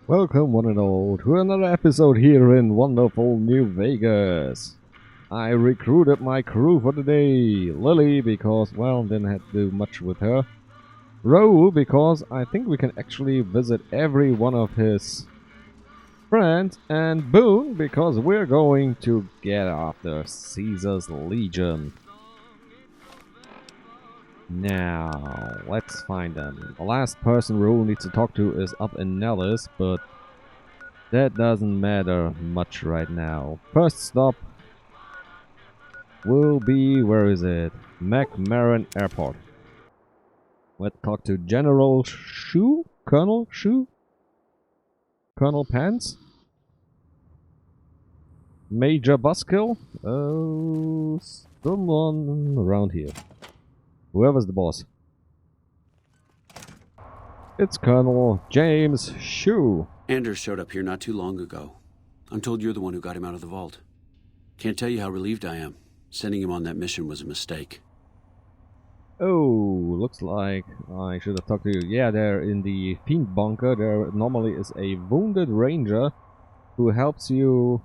Welcome one and all to another episode here in wonderful New Vegas. I recruited my crew for the day. Lily because, well, didn't have to do much with her. Raoul because I think we can actually visit every one of his friends. And Boone because we're going to get after Caesar's Legion. Now, let's find them. The last person Raoul needs to talk to is up in Nellis, but that doesn't matter much right now. First stop will be, where is it? McMarran Airport. Let's talk to General Shu? Colonel Shu? Colonel Pants? Major Buskill? Oh, someone around here. Whoever's the boss. It's Colonel James Shu. Anders showed up here not too long ago. I'm told you're the one who got him out of the vault. Can't tell you how relieved I am. Sending him on that mission was a mistake. Oh, looks like I should have talked to you. Yeah, there in the Fiend Bunker, there normally is a wounded ranger who helps you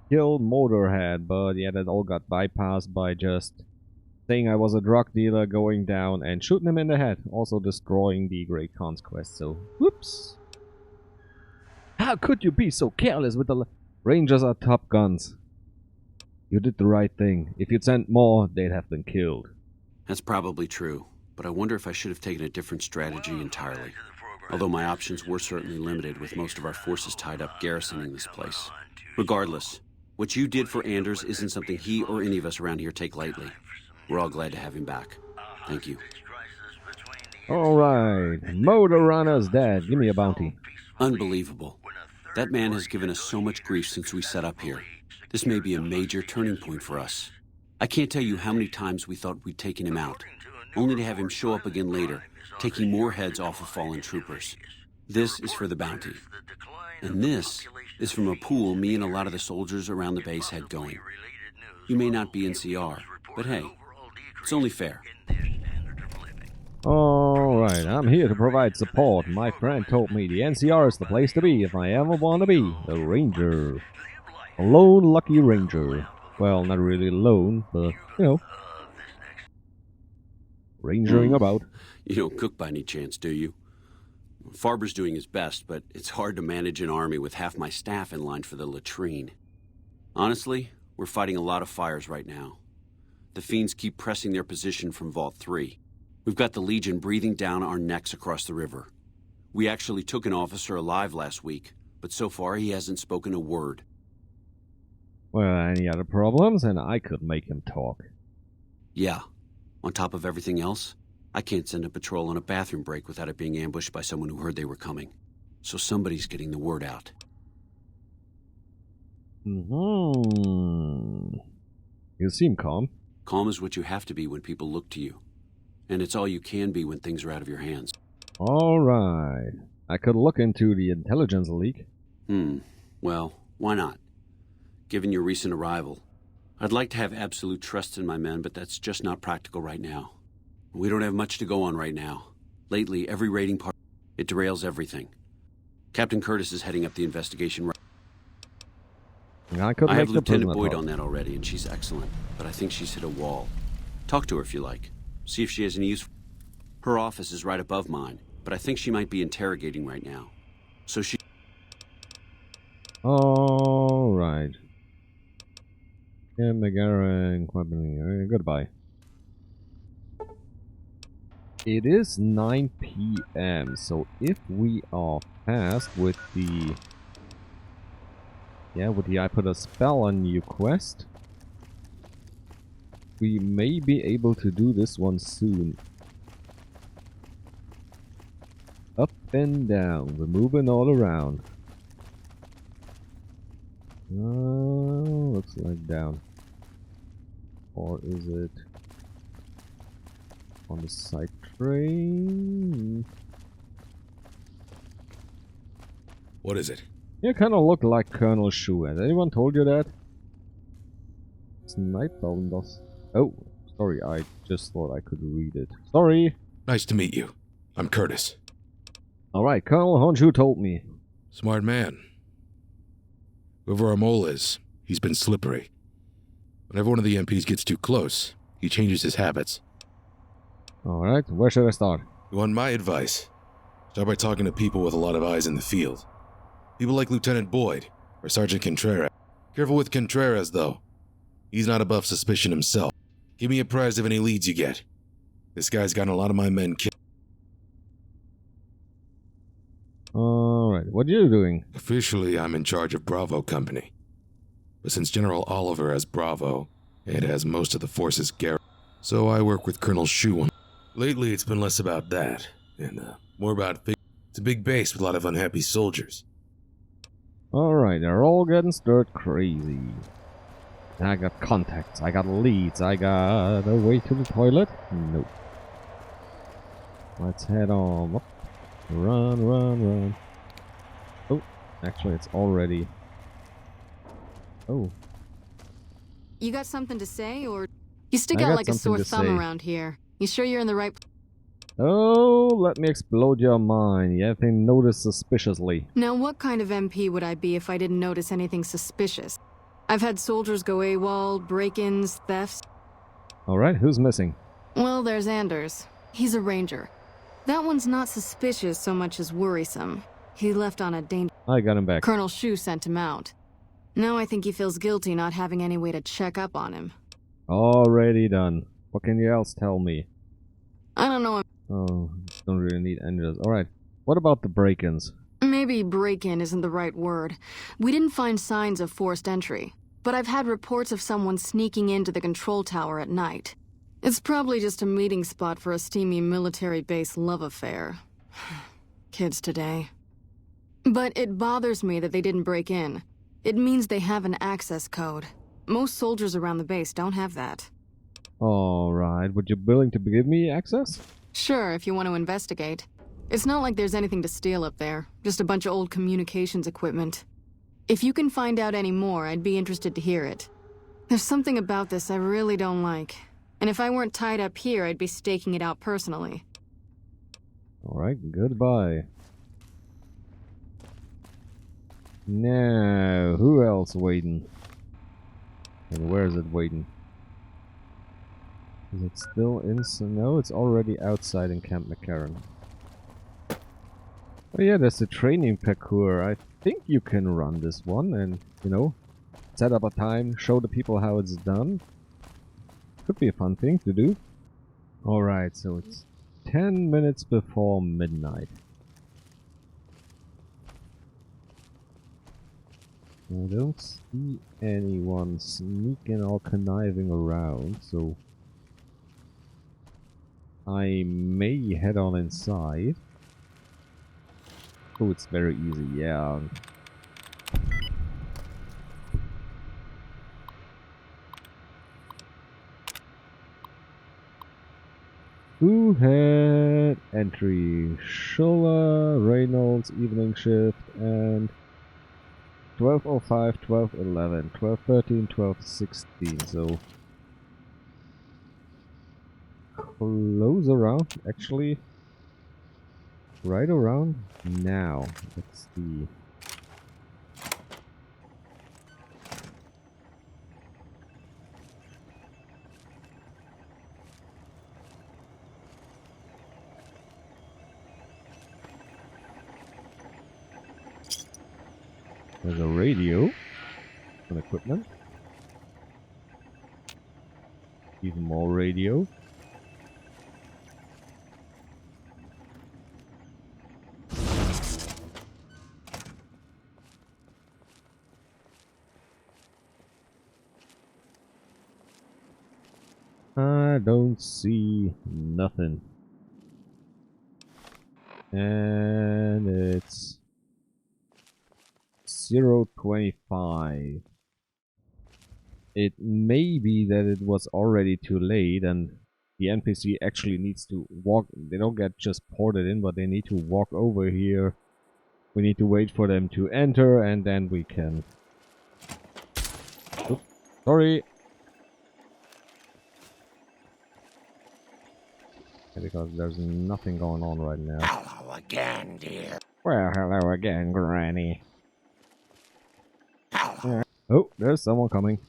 kill Motorhead, but yeah, that all got bypassed by just saying I was a drug dealer, going down and shooting him in the head, also destroying the Great Khan's quest, so whoops. How could you be so careless with the Rangers are top guns? You did the right thing. If you'd sent more, they'd have been killed. That's probably true, but I wonder if I should have taken a different strategy entirely. Although my options were certainly limited, with most of our forces tied up garrisoning this place. Regardless, what you did for Anders isn't something he or any of us around here take lightly. We're all glad to have him back. Thank you. Alright, Motor Runner's dead. Give me a bounty. Unbelievable. That man has given us so much grief since we set up here. This may be a major turning point for us. I can't tell you how many times we thought we'd taken him out, only to have him show up again later, taking more heads off of fallen troopers. This is for the bounty. And this is from a pool me and a lot of the soldiers around the base had going. You may not be NCR, but hey, it's only fair. Alright, I'm here to provide support. My friend told me the NCR is the place to be if I ever want to be a ranger. A lone lucky ranger. Well, not really lone, but, you know. Rangering about. You don't cook by any chance, do you? Farber's doing his best, but it's hard to manage an army with half my staff in line for the latrine. Honestly, we're fighting a lot of fires right now. The fiends keep pressing their position from Vault 3. We've got the Legion breathing down our necks across the river. We actually took an officer alive last week, but so far he hasn't spoken a word. Well, any other problems? And I could make him talk. Yeah. On top of everything else, I can't send a patrol on a bathroom break without it being ambushed by someone who heard they were coming. So somebody's getting the word out. You seem calm. Calm is what you have to be when people look to you. And it's all you can be when things are out of your hands. Alright. I could look into the intelligence leak. Well, why not? Given your recent arrival, I'd like to have absolute trust in my men, but that's just not practical right now. We don't have much to go on right now. Lately, every raiding part, it derails everything. Captain Curtis is heading up the investigation right. I have Lieutenant Boyd on that already, and she's excellent, but I think she's hit a wall. Talk to her if you like. See if she has any use. Her office is right above mine, but I think she might be interrogating right now. So she... Alright. Goodbye. It is 9 PM, so if we are fast with the... Yeah, with the I put a spell on you quest, we may be able to do this one soon. Up and down, we're moving all around. Looks like down. Or is it on the side train? What is it? You kind of look like Colonel Shu. Has anyone told you that? It's Nightbound does. Oh, sorry, I just thought I could read it. Sorry! Nice to meet you. I'm Curtis. Alright, Colonel Honshu told me. Smart man. Whoever our mole is, he's been slippery. Whenever one of the MPs gets too close, he changes his habits. Alright, where should I start? You want my advice? Start by talking to people with a lot of eyes in the field. People like Lieutenant Boyd or Sergeant Contreras. Careful with Contreras, though. He's not above suspicion himself. Keep me apprised of any leads you get. This guy's gotten a lot of my men killed. Alright, what are you doing? Officially, I'm in charge of Bravo Company. But since General Oliver has Bravo, it has most of the forces garrisoned. So I work with Colonel Shu. Lately, it's been less about that, and more about... It's a big base with a lot of unhappy soldiers. Alright, they're all getting stirred crazy. I got contacts, I got leads, I got a way to the toilet? Nope. Let's head on up. Run, run, run. Oh, actually it's already... Oh. You got something to say, or... You stick out like a sore thumb around here. You sure you're in the right... Oh, let me explode your mind. You haven't noticed suspiciously. Now, what kind of MP would I be if I didn't notice anything suspicious? I've had soldiers go AWOL, break-ins, thefts. Alright, who's missing? Well, there's Anders. He's a ranger. That one's not suspicious so much as worrisome. He left on a danger... I got him back. Colonel Shu sent him out. Now I think he feels guilty not having any way to check up on him. Already done. What can you else tell me? I don't know. Oh, don't really need Anders. Alright, what about the break-ins? Maybe break-in isn't the right word. We didn't find signs of forced entry, but I've had reports of someone sneaking into the control tower at night. It's probably just a meeting spot for a steamy military base love affair. Kids today. But it bothers me that they didn't break in. It means they have an access code. Most soldiers around the base don't have that. Alright, would you be willing to give me access? Sure, if you want to investigate. It's not like there's anything to steal up there, just a bunch of old communications equipment. If you can find out any more, I'd be interested to hear it. There's something about this I really don't like. And if I weren't tied up here, I'd be staking it out personally. Alright, goodbye. Now, who else waiting? And where is it waiting? Is it still in... No, it's already outside in Camp McCarran. Oh yeah, there's the training parkour. I think you can run this one and, you know, set up a time, show the people how it's done. Could be a fun thing to do. Alright, so it's 10 minutes before midnight. I don't see anyone sneaking or conniving around, so I may head on inside. Oh, it's very easy, yeah. Who had entry? Schuller, Reynolds, evening shift, and 12:05, 12:11, 12:13, 12:16, so close around, actually, right around now. Let's see. There's a radio, some equipment, even more radio. I don't see nothing. And it's 0:25. It may be that it was already too late and the NPC actually needs to walk. They don't get just ported in, but they need to walk over here. We need to wait for them to enter and then we can... Oops, sorry! Because there's nothing going on right now. Hello again, dear. Well, hello again, Granny. Oh, there's someone coming.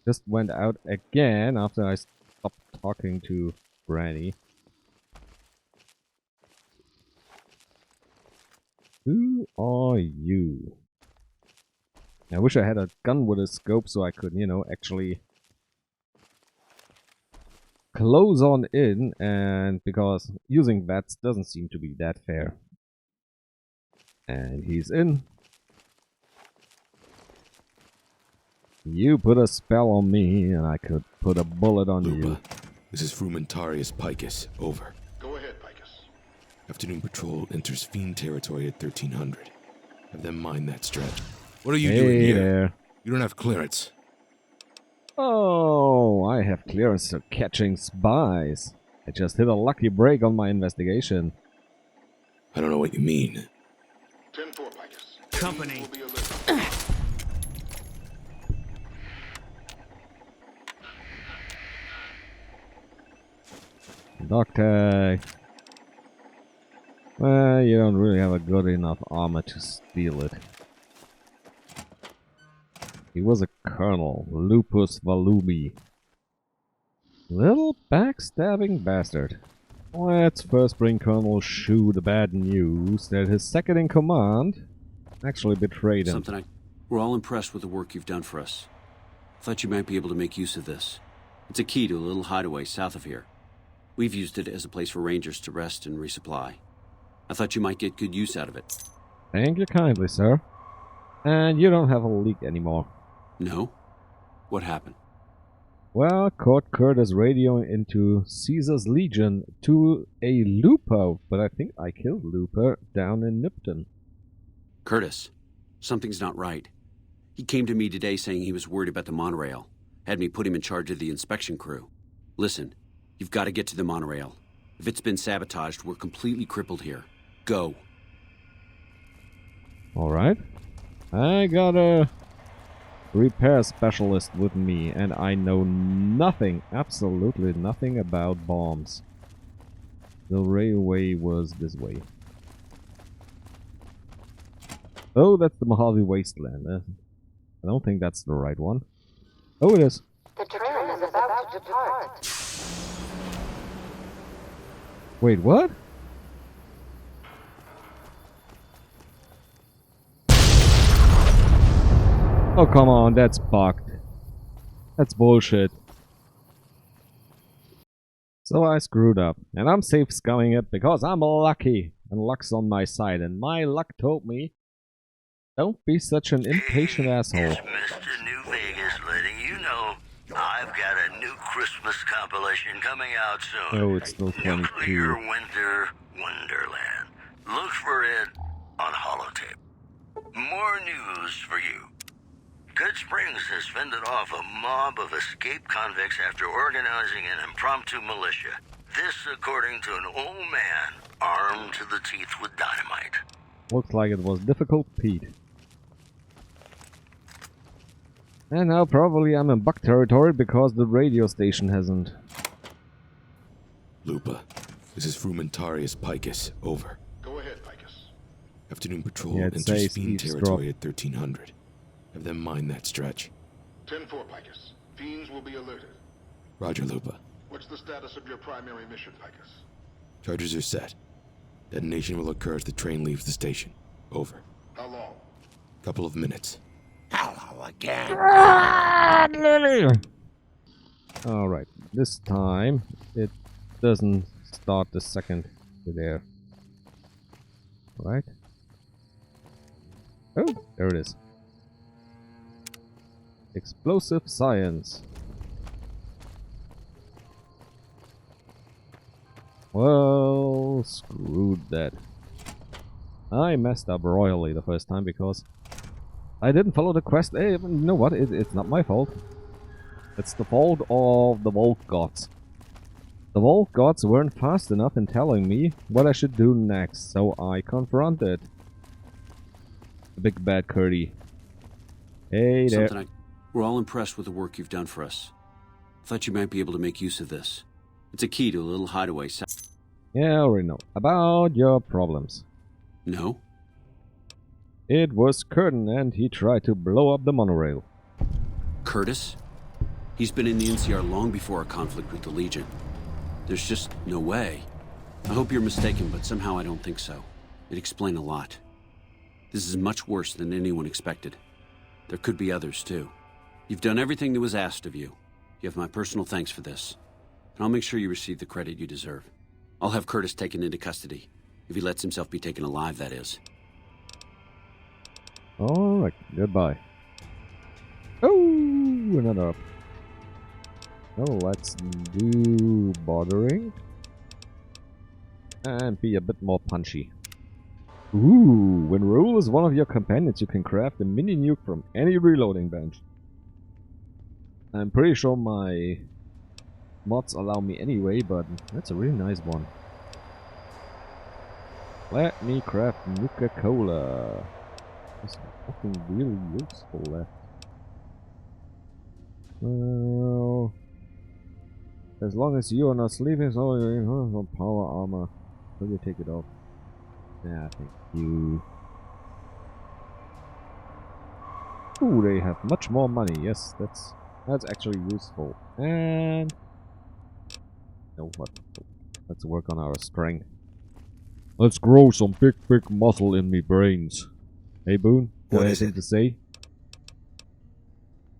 Just went out again after I stopped talking to Granny. Who are you? I wish I had a gun with a scope so I could, you know, actually close on in, and because using bats doesn't seem to be that fair. And he's in. You put a spell on me, and I could put a bullet on Lupa, you. this is Frumentarius Picus. Over. Go ahead, Picus. Afternoon patrol enters Fiend territory at 1300. Have them mine that stretch. What are you Hey doing here? there. You don't have clearance. Oh, I have clearance for catching spies. I just hit a lucky break on my investigation. I don't know what you mean. 10-4, Picus. Company. Will be alerted. Dog tag. Well, you don't really have a good enough armor to steal it. He was a colonel, Lupus Valubi. Little backstabbing bastard. Let's first bring Colonel Shu the bad news that his second in command actually betrayed him. We're all impressed with the work you've done for us. Thought you might be able to make use of this. It's a key to a little hideaway south of here. We've used it as a place for rangers to rest and resupply. I thought you might get good use out of it. Thank you kindly, sir. And you don't have a leak anymore. No? What happened? Well, caught Curtis radioing into Caesar's Legion to a Lupo, but I think I killed Lupo down in Nipton. Curtis, something's not right. He came to me today saying he was worried about the monorail. Had me put him in charge of the inspection crew. Listen, you've got to get to the monorail. If it's been sabotaged, we're completely crippled here. Go. Alright. I got a repair specialist with me, and I know nothing, absolutely nothing about bombs. The railway was this way. Oh, that's the Mojave Wasteland. I don't think that's the right one. Oh, it is. The train is about to depart. Wait, what? Oh, come on, that's bugged. That's bullshit. So I screwed up, and I'm safe scumming it because I'm lucky, and luck's on my side, and my luck told me, don't be such an impatient asshole. It's Mr. New Vegas letting you know I've got a new Christmas compilation coming out soon. Oh, it's still 22. Nuclear Winter Wonderland. Look for it on holotape. More news for you. Good Springs has fended off a mob of escaped convicts after organizing an impromptu militia. This according to an old man armed to the teeth with dynamite. Looks like it was difficult, Pete. And now probably I'm in bug territory because the radio station hasn't. Lupa, this is Frumentarius Picus. Over. Go ahead, Picus. Afternoon patrol Yeah, it enters says Fiend eavesdrop. territory at 1300. Have them mine that stretch. 10-4, Picus. Fiends will be alerted. Roger, Lupa. What's the status of your primary mission, Picus? Charges are set. Detonation will occur as the train leaves the station. Over. How long? Couple of minutes. Hello again. Alright, this time it doesn't start the second there. Right? Oh, there it is. Explosive science. Well, screwed that. I messed up royally the first time because I didn't follow the quest. Hey, you know what? It's not my fault. It's the fault of the Vault Gods. The Vault Gods weren't fast enough in telling me what I should do next, so I confronted the big bad Curdy. Hey there. We're all impressed with the work you've done for us. Thought you might be able to make use of this. It's a key to a little hideaway south. Yeah, I already know about your problems. No? It was Curtin, and he tried to blow up the monorail. Curtis? He's been in the NCR long before our conflict with the Legion. There's just no way. I hope you're mistaken, but somehow I don't think so. It'd explain a lot. This is much worse than anyone expected. There could be others, too. You've done everything that was asked of you. You have my personal thanks for this. And I'll make sure you receive the credit you deserve. I'll have Curtis taken into custody. If he lets himself be taken alive, that is. Alright, goodbye. Oh, another up. Oh, let's do bordering. And be a bit more punchy. Ooh, when Rule is one of your companions, you can craft a mini nuke from any reloading bench. I'm pretty sure my mods allow me anyway, but that's a really nice one. Let me craft Nuka-Cola. There's nothing really useful left. Well, as long as you are not sleeping, so you're power armor. Will you take it off? Yeah, thank you. Ooh, they have much more money. Yes, that's actually useful. And no, what? Let's work on our strength. Let's grow some big muscle in me brains. Hey, Boone, got anything to say?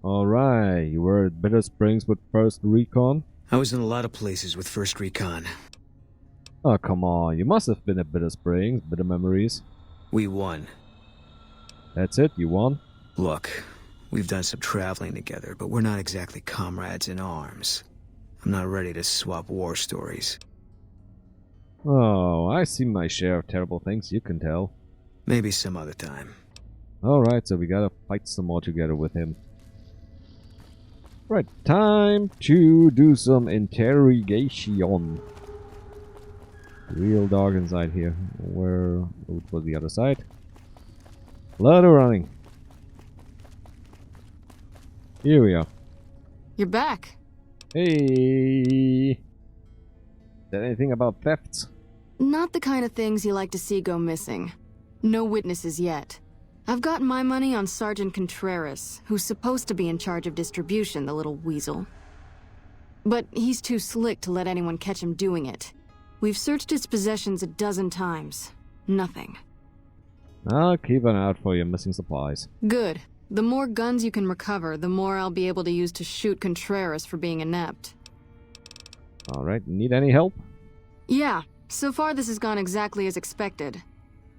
Alright, you were at Bitter Springs with First Recon? I was in a lot of places with First Recon. Oh, come on, you must have been at Bitter Springs, Bitter Memories. We won. That's it, you won? Look, we've done some traveling together, but we're not exactly comrades in arms. I'm not ready to swap war stories. Oh, I've seen my share of terrible things, you can tell. Maybe some other time. Alright, so we gotta fight some more together with him. Right, time to do some interrogation. Real dog inside here. Where was the other side? Lot of running. Here we are. You're back. Hey. Said anything about thefts? Not the kind of things you like to see go missing. No witnesses yet. I've got my money on Sergeant Contreras, who's supposed to be in charge of distribution, the little weasel. But he's too slick to let anyone catch him doing it. We've searched his possessions a dozen times. Nothing. I'll keep an eye out for your missing supplies. Good. The more guns you can recover, the more I'll be able to use to shoot Contreras for being inept. Alright, need any help? Yeah, so far this has gone exactly as expected.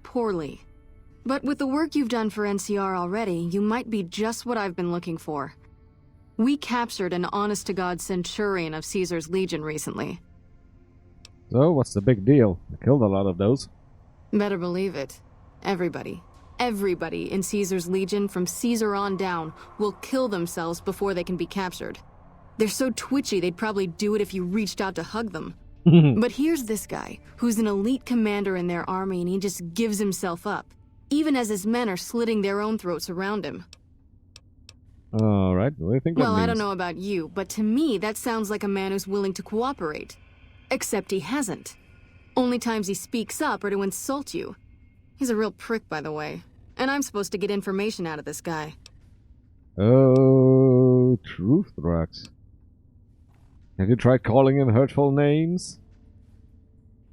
Poorly. But with the work you've done for NCR already, you might be just what I've been looking for. We captured an honest-to-God centurion of Caesar's Legion recently. So, what's the big deal? I killed a lot of those. Better believe it. Everybody in Caesar's Legion, from Caesar on down, will kill themselves before they can be captured. They're so twitchy they'd probably do it if you reached out to hug them. But here's this guy, who's an elite commander in their army, and he just gives himself up, even as his men are slitting their own throats around him. Alright, what do you think that means? Well, I don't know about you, but to me that sounds like a man who's willing to cooperate. Except he hasn't. Only times he speaks up are to insult you. He's a real prick, by the way. And I'm supposed to get information out of this guy. Oh, truth drugs. Have you tried calling him hurtful names?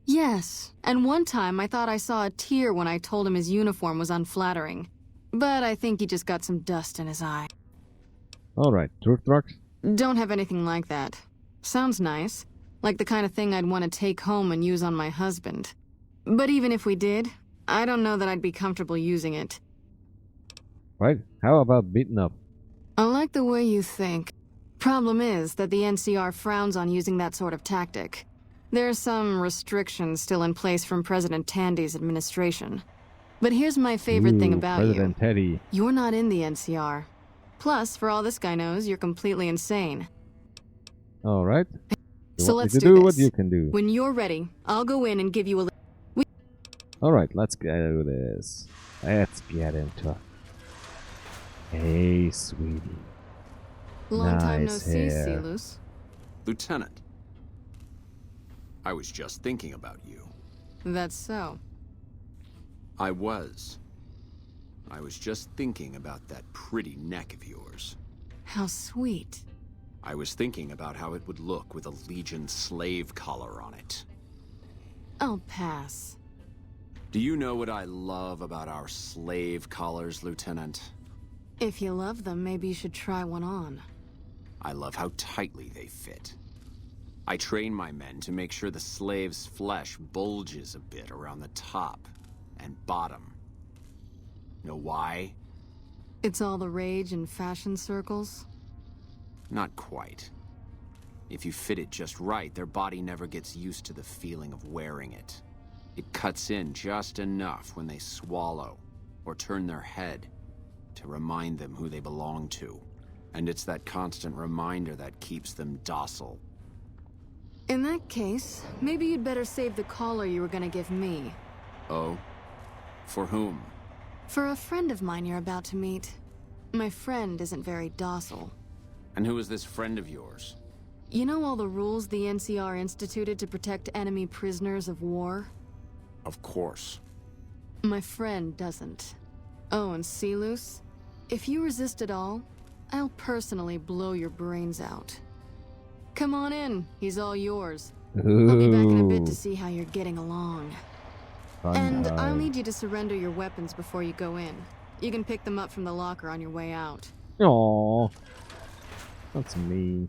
Yes, and one time I thought I saw a tear when I told him his uniform was unflattering. But I think he just got some dust in his eye. Alright, truth drugs? Don't have anything like that. Sounds nice. Like the kind of thing I'd want to take home and use on my husband. But even if we did, I don't know that I'd be comfortable using it. Right, how about beating up? I like the way you think. Problem is that the NCR frowns on using that sort of tactic. There's some restrictions still in place from President Tandy's administration. But here's my favorite thing about President Teddy. You're not in the NCR. Plus, for all this guy knows, you're completely insane. Alright. So let's do do what this. you can do. When you're ready, I'll go in and give you a... Alright, let's do this. Let's get into it. Hey, sweetie. Long time no Nice see, hair. Celus. Lieutenant, I was just thinking about you. That's so. I was. I was just thinking about that pretty neck of yours. How sweet. I was thinking about how it would look with a Legion slave collar on it. I'll pass. Do you know what I love about our slave collars, Lieutenant? If you love them, maybe you should try one on. I love how tightly they fit. I train my men to make sure the slave's flesh bulges a bit around the top and bottom. Know why? It's all the rage in fashion circles? Not quite. If you fit it just right, their body never gets used to the feeling of wearing it. It cuts in just enough when they swallow or turn their head to remind them who they belong to. And it's that constant reminder that keeps them docile. In that case, maybe you'd better save the collar you were gonna give me. Oh? For whom? For a friend of mine you're about to meet. My friend isn't very docile. And who is this friend of yours? You know all the rules the NCR instituted to protect enemy prisoners of war? Of course. My friend doesn't. Oh, and Silus, if you resist at all, I'll personally blow your brains out. Come on in, he's all yours. Ooh. I'll be back in a bit to see how you're getting along. Fun And time. I'll need you to surrender your weapons before you go in. You can pick them up from the locker on your way out. Aww. That's mean.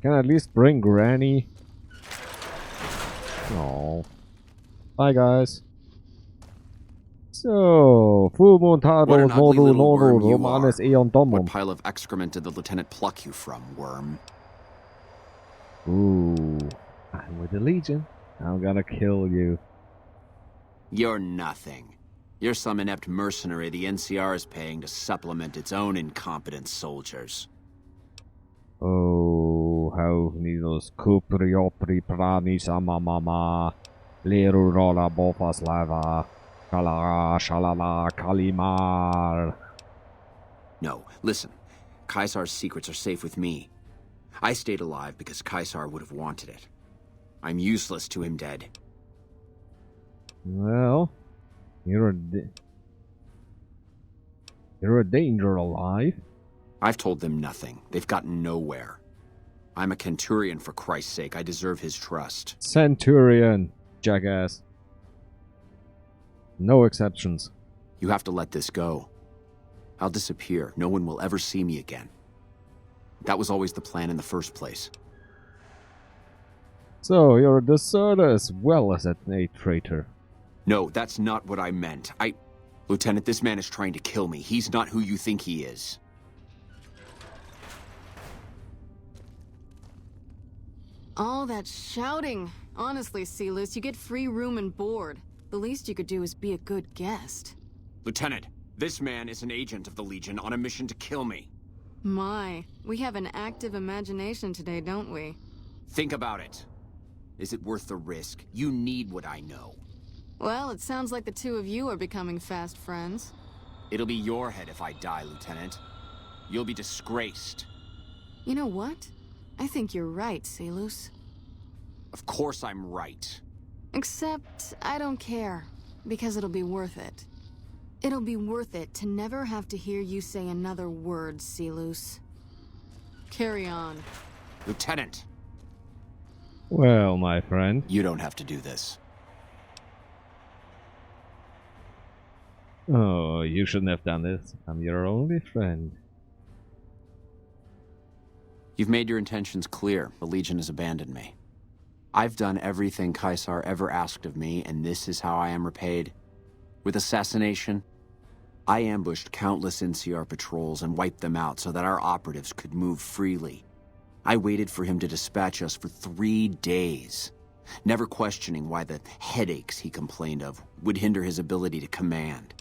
Can I at least bring Granny? Aww. Bye, guys. So, What an ugly Modu little worm Nodu you Romanes are. Eon What Domum. pile of excrement did the lieutenant pluck you from, worm? Ooh. I'm with the Legion. I'm gonna kill you. You're nothing. You're some inept mercenary the NCR is paying to supplement its own incompetent soldiers. Oh, how nidos kupriopri prani samamama. Lerurola bofas lava. Kalara shalala kalimar. No, listen. Kaisar's secrets are safe with me. I stayed alive because Kaisar would have wanted it. I'm useless to him dead. Well, you're a danger alive. I've told them nothing. They've gotten nowhere. I'm a Centurion, for Christ's sake. I deserve his trust. Centurion, jackass. No exceptions. You have to let this go. I'll disappear. No one will ever see me again. That was always the plan in the first place. So, you're a deserter as well as a traitor. No, that's not what I meant. Lieutenant, this man is trying to kill me. He's not who you think he is. All that shouting. Honestly, Silus, you get free room and board. The least you could do is be a good guest. Lieutenant, this man is an agent of the Legion on a mission to kill me. My, we have an active imagination today, don't we? Think about it. Is it worth the risk? You need what I know. Well, it sounds like the two of you are becoming fast friends. It'll be your head if I die, Lieutenant. You'll be disgraced. You know what? I think you're right, Silus. Of course I'm right. Except, I don't care. Because it'll be worth it. It'll be worth it to never have to hear you say another word, Silus. Carry on. Lieutenant! Well, my friend. You don't have to do this. Oh, you shouldn't have done this. I'm your only friend. You've made your intentions clear. The Legion has abandoned me. I've done everything Kaisar ever asked of me, and this is how I am repaid. With assassination, I ambushed countless NCR patrols and wiped them out so that our operatives could move freely. I waited for him to dispatch us for 3 days, never questioning why the headaches he complained of would hinder his ability to command.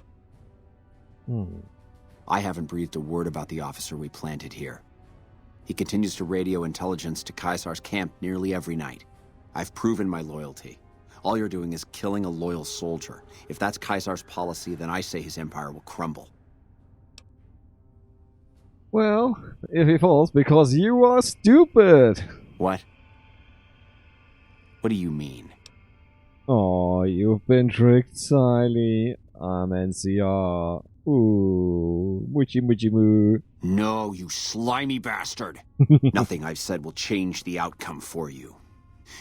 I haven't breathed a word about the officer we planted here. He continues to radio intelligence to Kaisar's camp nearly every night. I've proven my loyalty. All you're doing is killing a loyal soldier. If that's Kaisar's policy, then I say his empire will crumble. Well, if he falls, because you are stupid. What? What do you mean? Oh, you've been tricked, Siley. I'm NCR. Ooh, witchy witchy moo. No, you slimy bastard. Nothing I've said will change the outcome for you.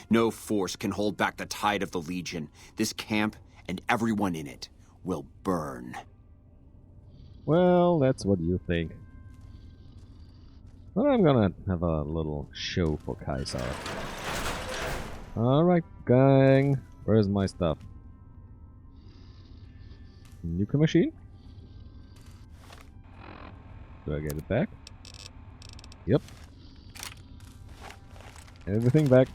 No force can hold back the tide of the Legion. This camp and everyone in it will burn. Well, that's what you think. But I'm gonna have a little show for Kaiser. Alright, gang. Where's my stuff? Nuke machine? Do I get it back? Yep. Everything back.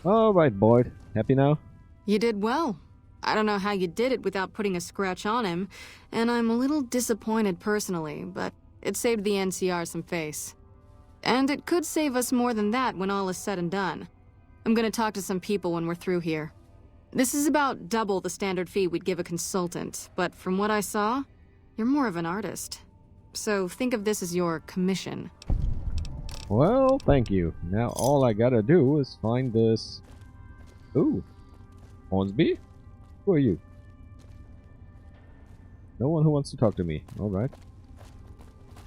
Alright, Boyd. Happy now? You did well. I don't know how you did it without putting a scratch on him, and I'm a little disappointed personally, but it saved the NCR some face. And it could save us more than that when all is said and done. I'm gonna talk to some people when we're through here. This is about double the standard fee we'd give a consultant, but from what I saw, you're more of an artist. So think of this as your commission. Well, thank you. Now all I gotta do is find this... Ooh. Hornsby? Who are you? No one who wants to talk to me. Alright.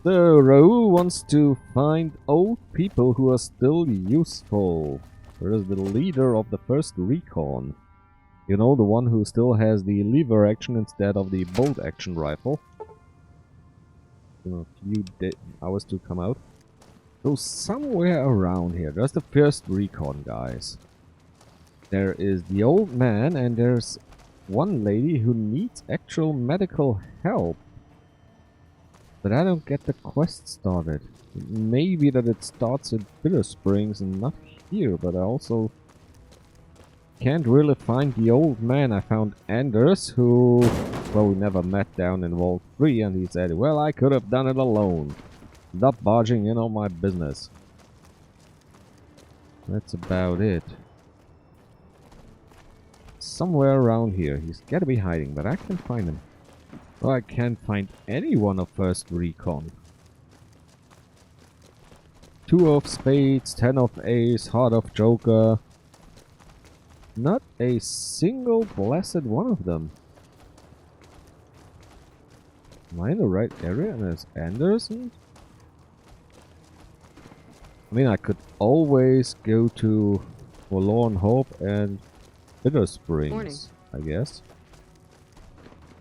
So, Raoul wants to find old people who are still useful. Where is the leader of the first recon? You know, the one who still has the lever action instead of the bolt action rifle. A few hours to come out. So somewhere around here, there's the first recon, guys. There is the old man, and there's one lady who needs actual medical help. But I don't get the quest started. Maybe that it starts at Bitter Springs and not here, but I also can't really find the old man. I found Anders, who, well, we never met down in Vault 3, and he said, well, I could have done it alone. Stop barging in on my business. That's about it. Somewhere around here. He's gotta be hiding, but I can't find him. Well, I can't find anyone of First Recon. 2 of spades, 10 of ace, heart of joker. Not a single blessed one of them. Am I in the right area? And there's Anderson? I mean, I could always go to Forlorn Hope and Bitter Springs, Morning. I guess.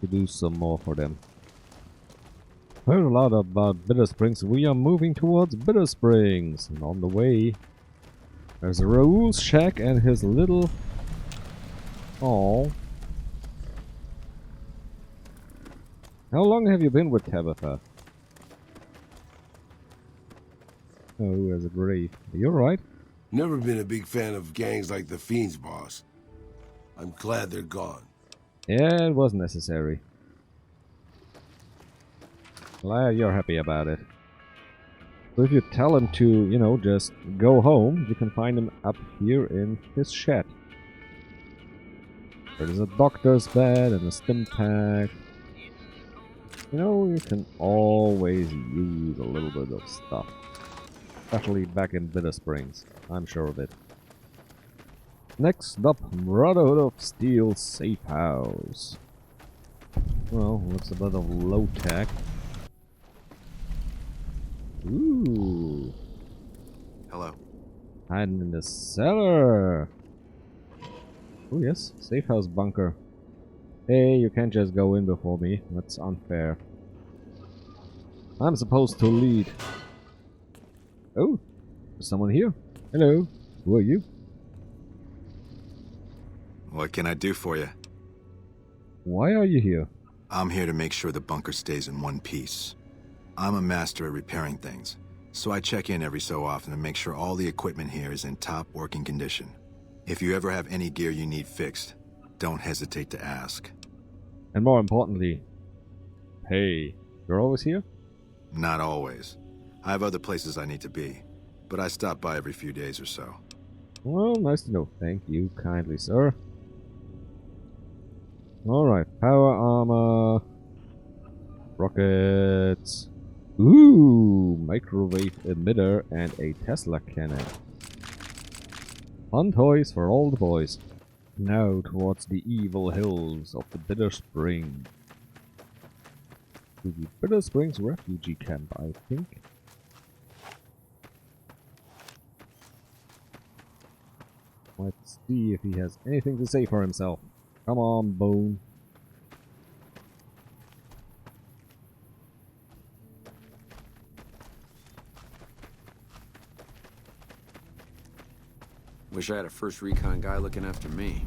To do some more for them. Heard a lot about Bitter Springs. We are moving towards Bitter Springs. And on the way, there's Raoul's shack and his little... Oh. How long have you been with Tabitha? Oh, there's a grave. Are you alright? Never been a big fan of gangs like the Fiends, boss. I'm glad they're gone. Yeah, it was necessary. Glad you're happy about it. So if you tell him to, you know, just go home, you can find him up here in his shed. There's a doctor's bed and a stim pack. You know, you can always use a little bit of stuff. Especially back in Bitter Springs. I'm sure of it. Next up, Brotherhood of Steel Safe House. Well, looks a bit of low tech. Ooh. Hello. Hiding in the cellar. Oh yes, safe house bunker. Hey, you can't just go in before me. That's unfair. I'm supposed to lead. Oh, there's someone here. Hello. Who are you? What can I do for you? Why are you here? I'm here to make sure the bunker stays in one piece. I'm a master at repairing things, so I check in every so often to make sure all the equipment here is in top working condition. If you ever have any gear you need fixed, don't hesitate to ask. And more importantly, hey, you're always here? Not always. I have other places I need to be, but I stop by every few days or so. Well, nice to know. Thank you kindly, sir. Alright, power armor. Rockets. Ooh, microwave emitter and a Tesla cannon. Fun toys for all the boys. Now towards the evil hills of the Bitter Spring. To the Bitter Springs refugee camp, I think. Let's see if he has anything to say for himself. Come on, Bone. Wish I had a first recon guy looking after me.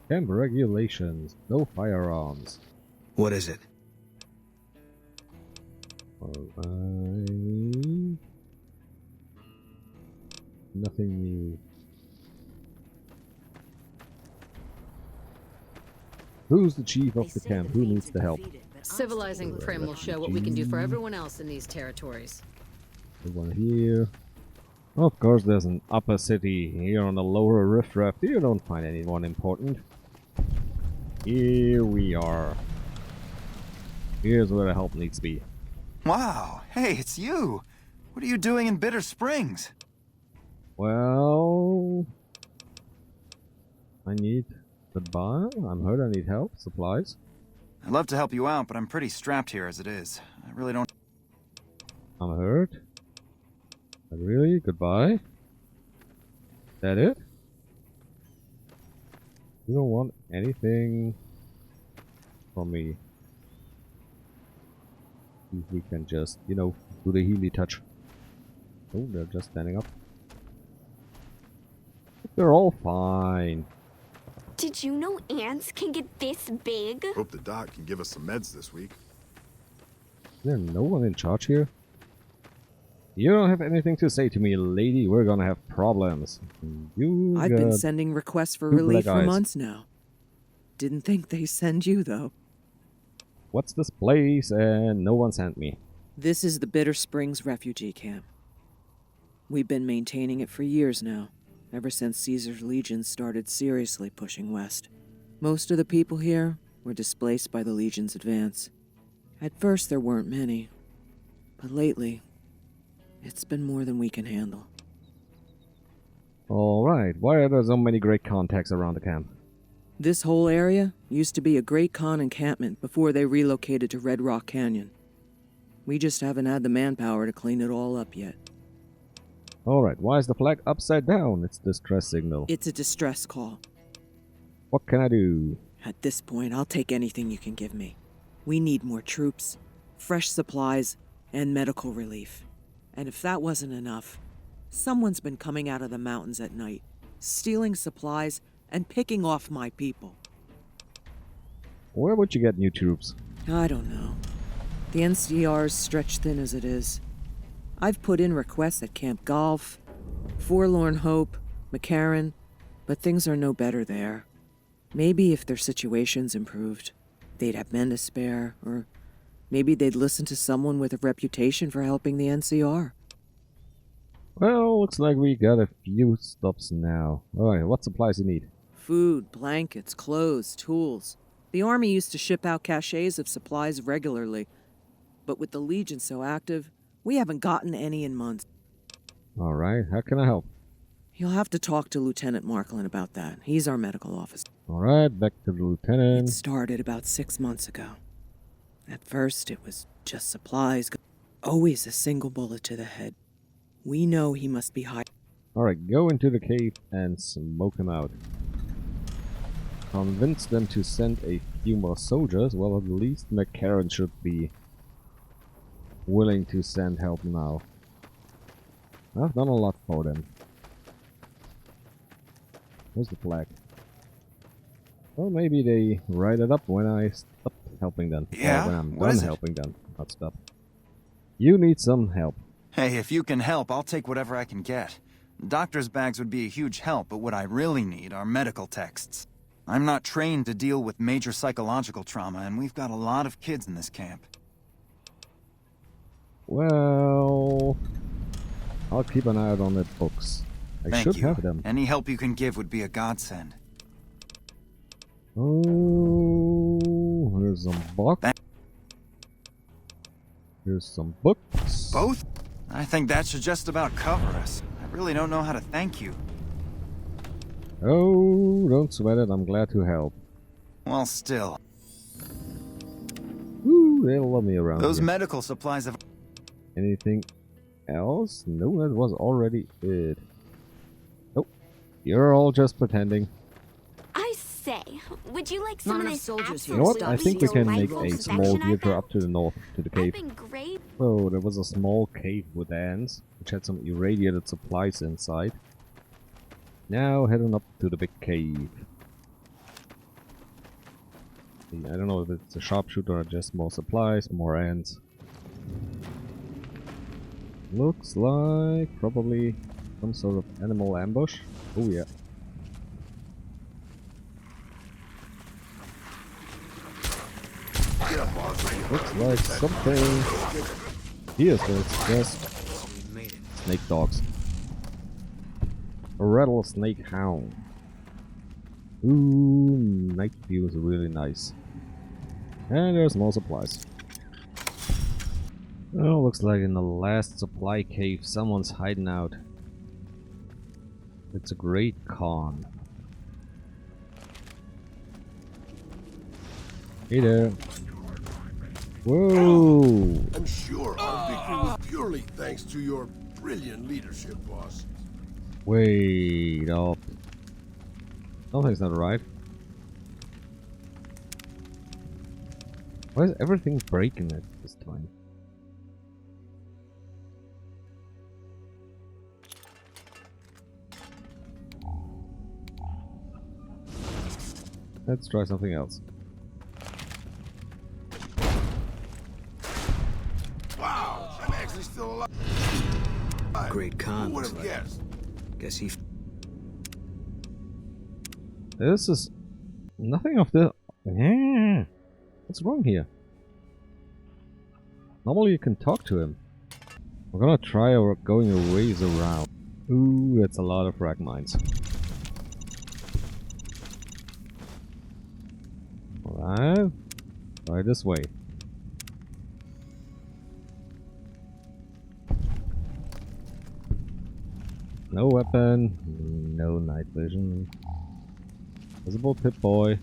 Camp regulations. No firearms. What is it? Alright. Nothing new. Who's the chief of the camp? Who needs the help? Civilizing Prim will show what we can do for everyone else in these territories. The one here. Of course, there's an upper city here on the lower riffraff. You don't find anyone important. Here we are. Here's where the help needs to be. Wow, hey, it's you. What are you doing in Bitter Springs? Well, I need goodbye. I'm hurt. I need help. Supplies. I'd love to help you out, but I'm pretty strapped here as it is. I really don't... I'm hurt. Really? Goodbye? That it? You don't want anything from me. See if we can just, you know, do the Healy touch. Oh, they're just standing up. They're all fine. Did you know ants can get this big? Hope the doc can give us some meds this week. Is there no one in charge here? You don't have anything to say to me, lady. We're gonna have problems. I've been sending requests for relief for months now. Didn't think they send you, though. What's this place? And no one sent me. This is the Bitter Springs refugee camp. We've been maintaining it for years now, ever since Caesar's Legion started seriously pushing west. Most of the people here were displaced by the Legion's advance. At first there weren't many, but lately, it's been more than we can handle. Alright, why are there so many great contacts around the camp? This whole area used to be a Great Khan encampment before they relocated to Red Rock Canyon. We just haven't had the manpower to clean it all up yet. Alright, why is the flag upside down? It's distress signal. It's a distress call. What can I do? At this point, I'll take anything you can give me. We need more troops, fresh supplies, and medical relief. And if that wasn't enough, someone's been coming out of the mountains at night, stealing supplies and picking off my people. Where would you get new troops? I don't know. The NCR's stretched thin as it is. I've put in requests at Camp Golf, Forlorn Hope, McCarran, but things are no better there. Maybe if their situation's improved, they'd have men to spare, or maybe they'd listen to someone with a reputation for helping the NCR. Well, looks like we got a few stops now. Alright, what supplies you need? Food, blankets, clothes, tools. The Army used to ship out caches of supplies regularly, but with the Legion so active, we haven't gotten any in months. Alright, how can I help? You'll have to talk to Lieutenant Marklin about that. He's our medical officer. Alright, back to the lieutenant. It started about 6 months ago. At first, it was just supplies. Always a single bullet to the head. We know he must be high. Alright, go into the cave and smoke him out. Convince them to send a few more soldiers. Well, at least McCarran should be willing to send help now. I've done a lot for them. Where's the flag? Well, maybe they write it up when I stop helping them. Yeah? Or when I'm What done is it? helping them. Not stop. You need some help. Hey, if you can help, I'll take whatever I can get. Doctor's bags would be a huge help, but what I really need are medical texts. I'm not trained to deal with major psychological trauma, and we've got a lot of kids in this camp. Well, I'll keep an eye out on the books. I Thank should you. have them. Any help you can give would be a godsend. Oh, here's some box. Here's some books. Both? I think that should just about cover us. I really don't know how to thank you. Oh, don't sweat it. I'm glad to help. Well, still. Woo, they'll love me around Those here. medical supplies have... Anything else? No, that was already it. Oh, you're all just pretending. I say, would you like some of this soldiers You know what? absolutely I think we can make delightful a small confection I detour found? up to the north, to the cave. That'd been great. Oh, there was a small cave with ants, which had some irradiated supplies inside. Now heading up to the big cave. I don't know if it's a sharpshooter or just more supplies, more ants. Looks like probably some sort of animal ambush. Oh yeah. Looks like something. Here, so it's just snake dogs. A rattlesnake hound. Ooh, night view is really nice. And there's more supplies. Oh, looks like in the last supply cave someone's hiding out. It's a great con. Hey there. Whoa! I'm sure our victory was purely thanks to your brilliant leadership, boss. Wait up. Something's not right. Why is everything breaking at this time? Let's try something else. Wow, I'm actually still alive. Great con. Who would have guessed? Guess he... This is nothing of the... What's wrong here? Normally you can talk to him. We're gonna try going a ways around. Ooh, that's a lot of frag mines. Alright. Try this way. No weapon, no night vision. Visible Pip-Boy.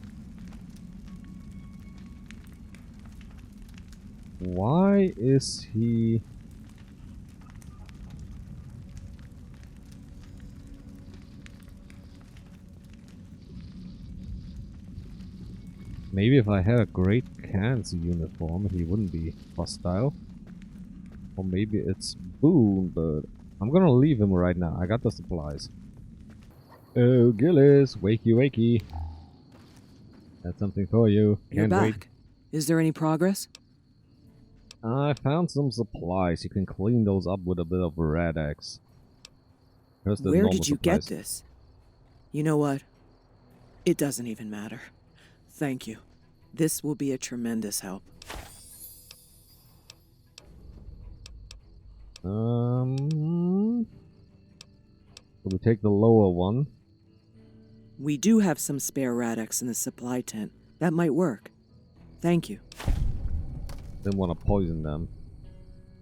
Why is he... Maybe if I had a Great Khan's uniform, he wouldn't be hostile. Or maybe it's Boone, but I'm gonna leave him right now. I got the supplies. Oh, Gillis, wakey wakey. That's something for you. You're Can't back. wait. Is there any progress? I found some supplies. You can clean those up with a bit of Red X. Here's the Where normal did you supplies. get this? You know what? It doesn't even matter. Thank you. This will be a tremendous help. So we take the lower one. We do have some spare Radex in the supply tent. That might work. Thank you. Didn't want to poison them.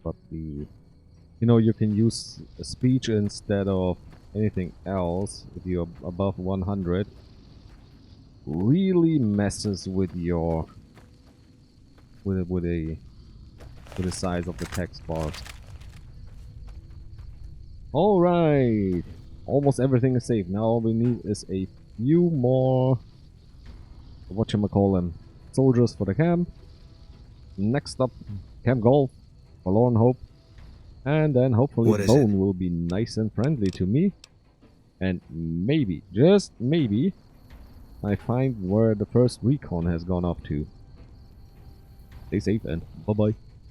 But the... You know, you can use speech instead of anything else if you're above 100. Really messes with your... with the size of the text bars. Alright! Almost everything is safe. Now all we need is a few more... whatchamacallem, soldiers for the camp. Next up, Camp Golf, Forlorn Hope. And then hopefully Bone will be nice and friendly to me. And maybe, just maybe, I find where the first recon has gone off to. Stay safe and bye-bye.